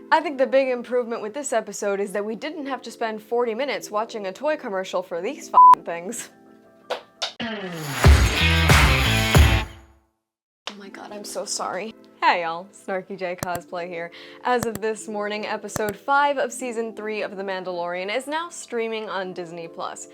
I think the big improvement with this episode is that we didn't have to spend 40 minutes watching a toy commercial for these f***ing things. Oh my god, I'm so sorry. Hey y'all, Snarky J Cosplay here. As of this morning, episode 5 of season 3 of The Mandalorian is now streaming on Disney+.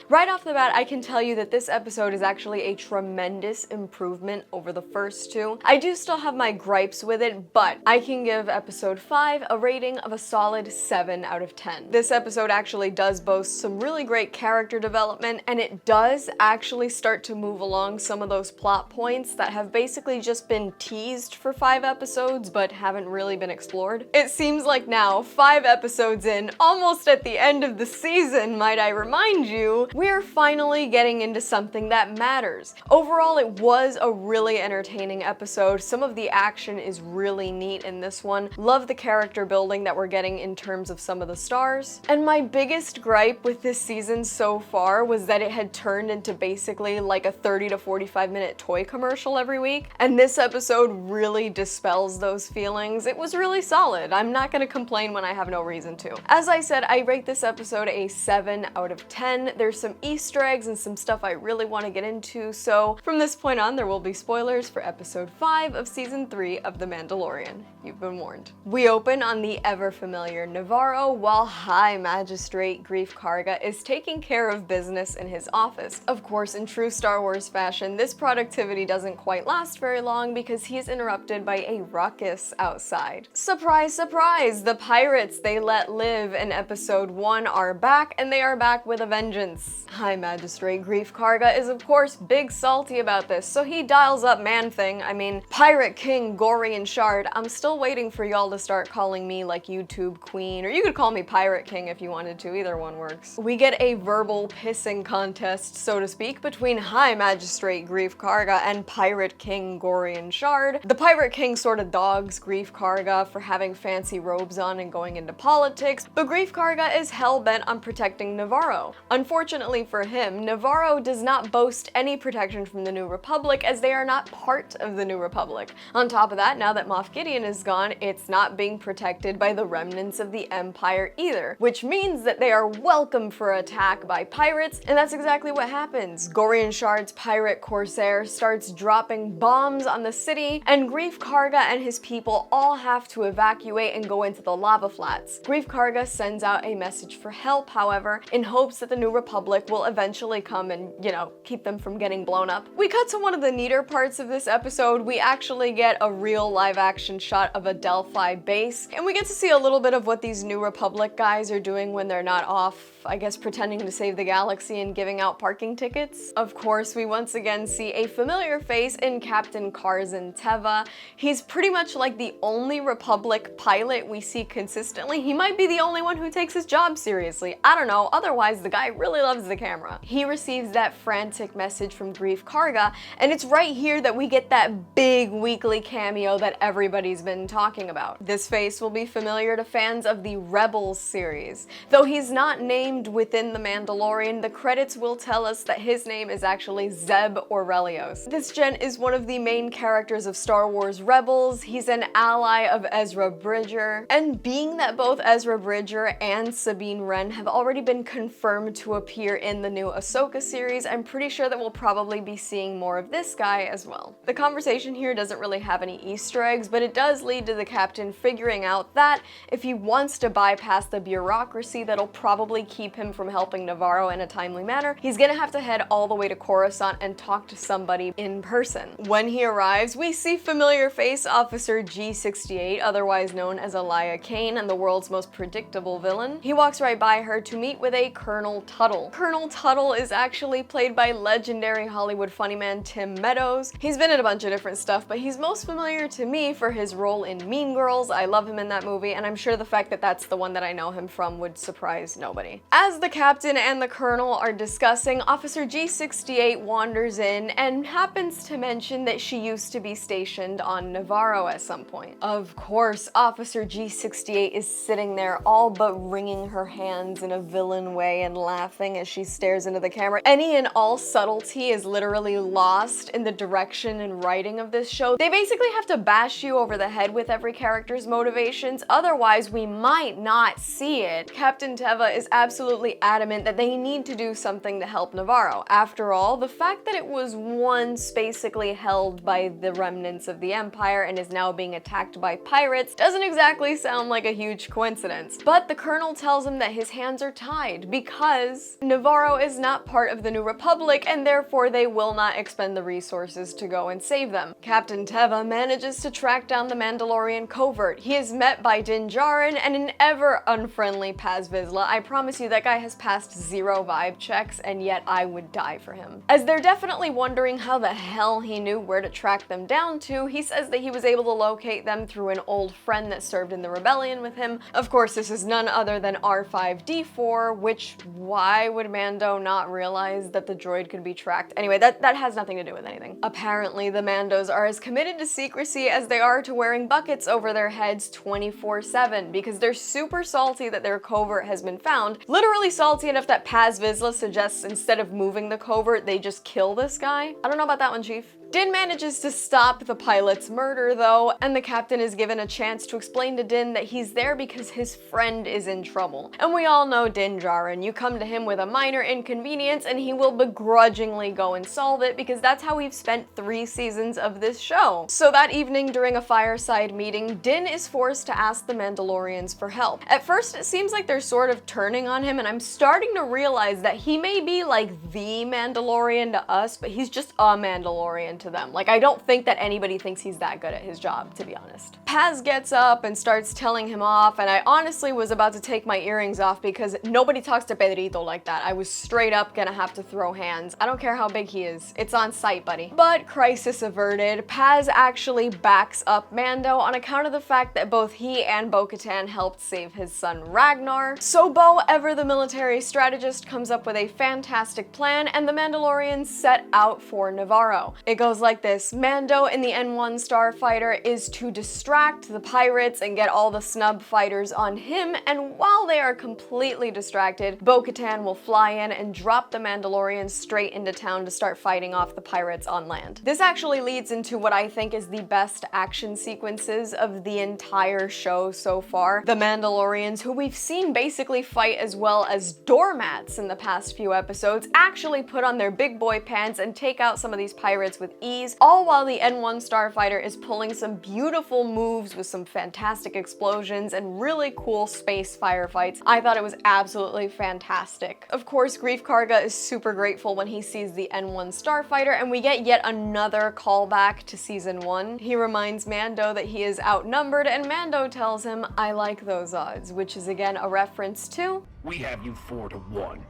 Right off the bat, I can tell you that this episode is actually a tremendous improvement over the first two. I do still have my gripes with it, but I can give episode 5 a rating of a solid 7 out of 10. This episode actually does boast some really great character development, and it does actually start to move along some of those plot points that have basically just been teased for 5 episodes but haven't really been explored. It seems like now, 5 episodes in, almost at the end of the season, might I remind you, we're finally getting into something that matters. Overall, it was a really entertaining episode. Some of the action is really neat in this one. Love the character building that we're getting in terms of some of the stars. And my biggest gripe with this season so far was that it had turned into basically like a 30 to 45 minute toy commercial every week, and this episode really dispels those feelings. It was really solid. I'm not gonna complain when I have no reason to. As I said, I rate this episode a 7 out of 10. There's some Easter eggs and some stuff I really want to get into, so from this point on there will be spoilers for episode 5 of season 3 of The Mandalorian. You've been warned. We open on the ever-familiar Navarro while High Magistrate Greef Karga is taking care of business in his office. Of course, in true Star Wars fashion, this productivity doesn't quite last very long because he is interrupted by a ruckus outside. Surprise, surprise! The pirates they let live in episode 1 are back, and they are back with a vengeance. High Magistrate Greef Karga is of course big salty about this, so he dials up Pirate King Gorian Shard. I'm still waiting for y'all to start calling me like YouTube Queen, or you could call me Pirate King if you wanted to, either one works. We get a verbal pissing contest, so to speak, between High Magistrate Greef Karga and Pirate King Gorian Shard. The Pirate King sort of dogs Greef Karga for having fancy robes on and going into politics, but Greef Karga is hell-bent on protecting Navarro. Unfortunately for him, Navarro does not boast any protection from the New Republic, as they are not part of the New Republic. On top of that, now that Moff Gideon is gone, it's not being protected by the remnants of the Empire either, which means that they are welcome for attack by pirates, and that's exactly what happens. Gorian Shard's pirate corsair starts dropping bombs on the city, and Greef Karga and his people all have to evacuate and go into the lava flats. Greef Karga sends out a message for help, however, in hopes that the New Republic will eventually come and, keep them from getting blown up. We cut to one of the neater parts of this episode. We actually get a real live-action shot of a Delphi base, and we get to see a little bit of what these New Republic guys are doing when they're not off, I guess, pretending to save the galaxy and giving out parking tickets. Of course, we once again see a familiar face in Captain Karzan Teva. He's pretty much like the only Republic pilot we see consistently. He might be the only one who takes his job seriously. I don't know, otherwise the guy really loves the camera. He receives that frantic message from Greef Karga, and it's right here that we get that big weekly cameo that everybody's been talking about. This face will be familiar to fans of the Rebels series. Though he's not named within The Mandalorian, the credits will tell us that his name is actually Zeb Orrelios. This gen is one of the main characters of Star Wars Rebels. He's an ally of Ezra Bridger, and being that both Ezra Bridger and Sabine Wren have already been confirmed to appear in the new Ahsoka series, I'm pretty sure that we'll probably be seeing more of this guy as well. The conversation here doesn't really have any Easter eggs, but it does lead to the captain figuring out that if he wants to bypass the bureaucracy that'll probably keep him from helping Navarro in a timely manner, he's gonna have to head all the way to Coruscant and talk to somebody in person. When he arrives, we see familiar face Officer G68, otherwise known as Elia Kane and the world's most predictable villain. He walks right by her to meet with a Colonel Tuttle. Colonel Tuttle is actually played by legendary Hollywood funny man Tim Meadows. He's been in a bunch of different stuff, but he's most familiar to me for his role in Mean Girls. I love him in that movie, and I'm sure the fact that that's the one that I know him from would surprise nobody. As the captain and the colonel are discussing, Officer G68 wanders in and happens to mention that she used to be stationed on Navarro. Navarro at some point. Of course, Officer G68 is sitting there all but wringing her hands in a villain way and laughing as she stares into the camera. Any and all subtlety is literally lost in the direction and writing of this show. They basically have to bash you over the head with every character's motivations, otherwise we might not see it. Captain Teva is absolutely adamant that they need to do something to help Navarro. After all, the fact that it was once basically held by the remnants of the Empire and is now being attacked by pirates doesn't exactly sound like a huge coincidence. But the Colonel tells him that his hands are tied because Navarro is not part of the New Republic and therefore they will not expend the resources to go and save them. Captain Teva manages to track down the Mandalorian covert. He is met by Din Djarin and an ever unfriendly Paz Vizsla. I promise you that guy has passed 0 vibe checks and yet I would die for him. As they're definitely wondering how the hell he knew where to track them down to, he says that he was able to locate them through an old friend that served in the rebellion with him. Of course, this is none other than R5-D4, which why would Mando not realize that the droid could be tracked? Anyway, that has nothing to do with anything. Apparently, the Mandos are as committed to secrecy as they are to wearing buckets over their heads 24/7 because they're super salty that their covert has been found. Literally salty enough that Paz Vizsla suggests instead of moving the covert, they just kill this guy. I don't know about that one, Chief. Din manages to stop the pilot's murder though, and the captain is given a chance to explain to Din that he's there because his friend is in trouble. And we all know Din Djarin. You come to him with a minor inconvenience and he will begrudgingly go and solve it because that's how we've spent 3 seasons of this show. So that evening during a fireside meeting, Din is forced to ask the Mandalorians for help. At first it seems like they're sort of turning on him and I'm starting to realize that he may be like the Mandalorian to us, but he's just a Mandalorian to them. Like, I don't think that anybody thinks he's that good at his job, to be honest. Paz gets up and starts telling him off, and I honestly was about to take my earrings off because nobody talks to Pedrito like that. I was straight up gonna have to throw hands. I don't care how big he is. It's on sight, buddy. But crisis averted, Paz actually backs up Mando on account of the fact that both he and Bo-Katan helped save his son Ragnar. So Bo, ever the military strategist, comes up with a fantastic plan, and the Mandalorians set out for Navarro. It goes like this. Mando in the N1 starfighter is to distract the pirates and get all the snub fighters on him, and while they are completely distracted, Bo-Katan will fly in and drop the Mandalorians straight into town to start fighting off the pirates on land. This actually leads into what I think is the best action sequences of the entire show so far. The Mandalorians, who we've seen basically fight as well as doormats in the past few episodes, actually put on their big boy pants and take out some of these pirates with ease, all while the N1 starfighter is pulling some beautiful moves with some fantastic explosions and really cool space firefights. I thought it was absolutely fantastic. Of course, Greef Karga is super grateful when he sees the N1 starfighter, and we get yet another callback to season 1. He reminds Mando that he is outnumbered, and Mando tells him, "I like those odds," which is again a reference to "We have you 4-1.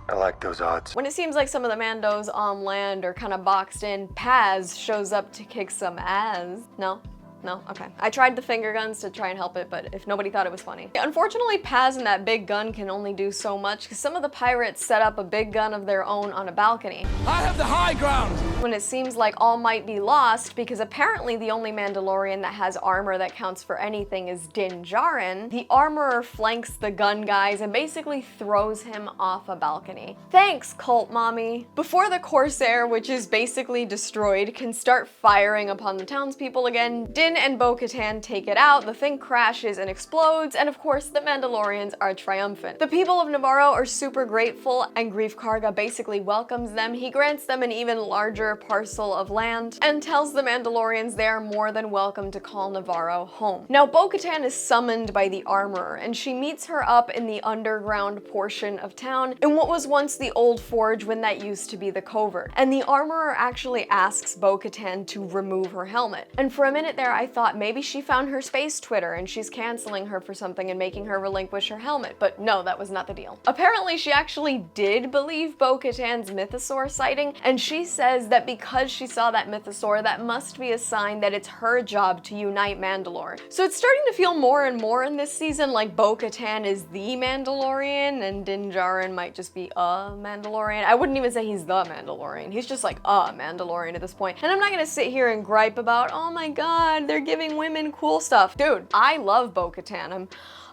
I like those odds." When it seems like some of the Mandos on land are kind of boxed in, Paz shows up to kick some ass. No? No? Okay. I tried the finger guns to try and help it, but if nobody thought it was funny. Unfortunately, Paz and that big gun can only do so much because some of the pirates set up a big gun of their own on a balcony. I have the high ground!" When it seems like all might be lost, because apparently the only Mandalorian that has armor that counts for anything is Din Djarin, the armorer flanks the gun guys and basically throws him off a balcony. Thanks, cult mommy. Before the Corsair, which is basically destroyed, can start firing upon the townspeople again, Din and Bo-Katan take it out, the thing crashes and explodes, and of course the Mandalorians are triumphant. The people of Navarro are super grateful, and Greef Karga basically welcomes them. He grants them an even larger parcel of land and tells the Mandalorians they are more than welcome to call Navarro home. Now Bo-Katan is summoned by the armorer, and she meets her up in the underground portion of town in what was once the old forge when that used to be the covert. And the armorer actually asks Bo-Katan to remove her helmet. And for a minute there I thought maybe she found her space Twitter and she's canceling her for something and making her relinquish her helmet, but no, that was not the deal. Apparently she actually did believe Bo-Katan's mythosaur sighting, and she says that because she saw that mythosaur, that must be a sign that it's her job to unite Mandalore. So it's starting to feel more and more in this season like Bo-Katan is the Mandalorian and Din Djarin might just be a Mandalorian. I wouldn't even say he's the Mandalorian. He's just like a Mandalorian at this point. And I'm not gonna sit here and gripe about, oh my god, they're giving women cool stuff. Dude, I love Bo-Katan. I'm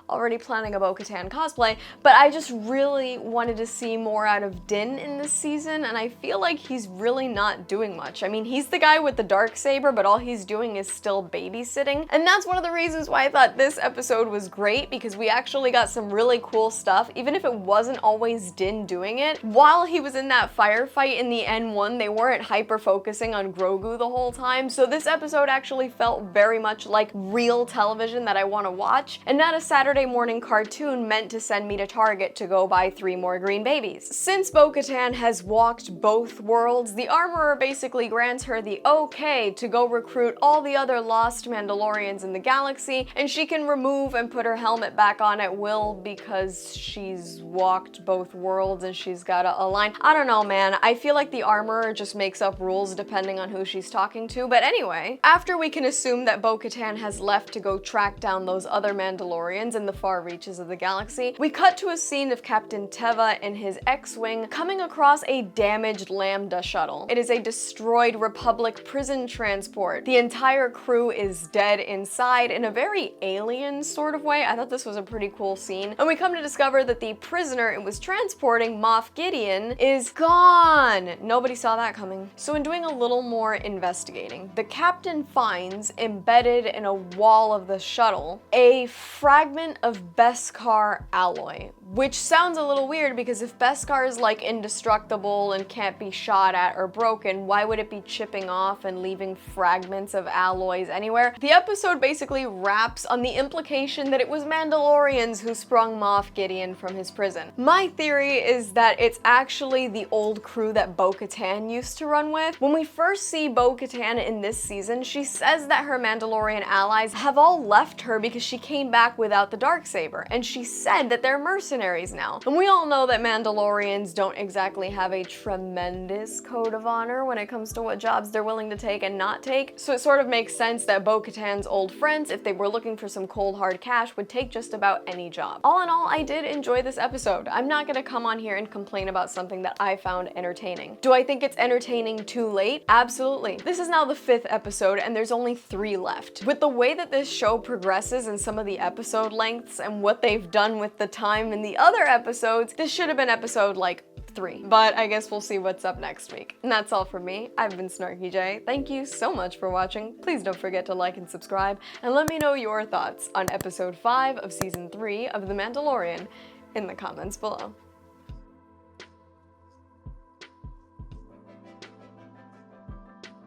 already planning a Bo-Katan cosplay, but I just really wanted to see more out of Din in this season, and I feel like he's really not doing much. I mean, he's the guy with the darksaber, but all he's doing is still babysitting, and that's one of the reasons why I thought this episode was great, because we actually got some really cool stuff, even if it wasn't always Din doing it. While he was in that firefight in the N1, they weren't hyper-focusing on Grogu the whole time, so this episode actually felt very much like real television that I want to watch, and not a Saturday morning cartoon meant to send me to Target to go buy 3 more green babies. Since Bo-Katan has walked both worlds, the Armorer basically grants her the okay to go recruit all the other lost Mandalorians in the galaxy, and she can remove and put her helmet back on at will because she's walked both worlds and she's gotta align. I don't know, man. I feel like the Armorer just makes up rules depending on who she's talking to, but anyway, after we can assume that Bo-Katan has left to go track down those other Mandalorians in the far reaches of the galaxy, we cut to a scene of Captain Teva in his X-Wing coming across a damaged Lambda shuttle. It is a destroyed Republic prison transport. The entire crew is dead inside in a very alien sort of way. I thought this was a pretty cool scene. And we come to discover that the prisoner it was transporting, Moff Gideon, is gone. Nobody saw that coming. So in doing a little more investigating, the captain finds, embedded in a wall of the shuttle, a fragment of Beskar alloy, which sounds a little weird because if Beskar is like indestructible and can't be shot at or broken, why would it be chipping off and leaving fragments of alloys anywhere? The episode basically wraps on the implication that it was Mandalorians who sprung Moff Gideon from his prison. My theory is that it's actually the old crew that Bo-Katan used to run with. When we first see Bo-Katan in this season, she says that her Mandalorian allies have all left her because she came back without the darksaber, and she said that they're mercenaries now. And we all know that Mandalorians don't exactly have a tremendous code of honor when it comes to what jobs they're willing to take and not take, so it sort of makes sense that Bo-Katan's old friends, if they were looking for some cold hard cash, would take just about any job. All in all, I did enjoy this episode. I'm not gonna come on here and complain about something that I found entertaining. Do I think it's entertaining too late? Absolutely. This is now the 5th episode and there's only 3 left. With the way that this show progresses and some of the episode lengths and what they've done with the time in the other episodes, this should have been episode like 3. But I guess we'll see what's up next week. And that's all from me. I've been Snarky J. Thank you so much for watching. Please don't forget to like and subscribe, and let me know your thoughts on episode 5 of season 3 of The Mandalorian in the comments below.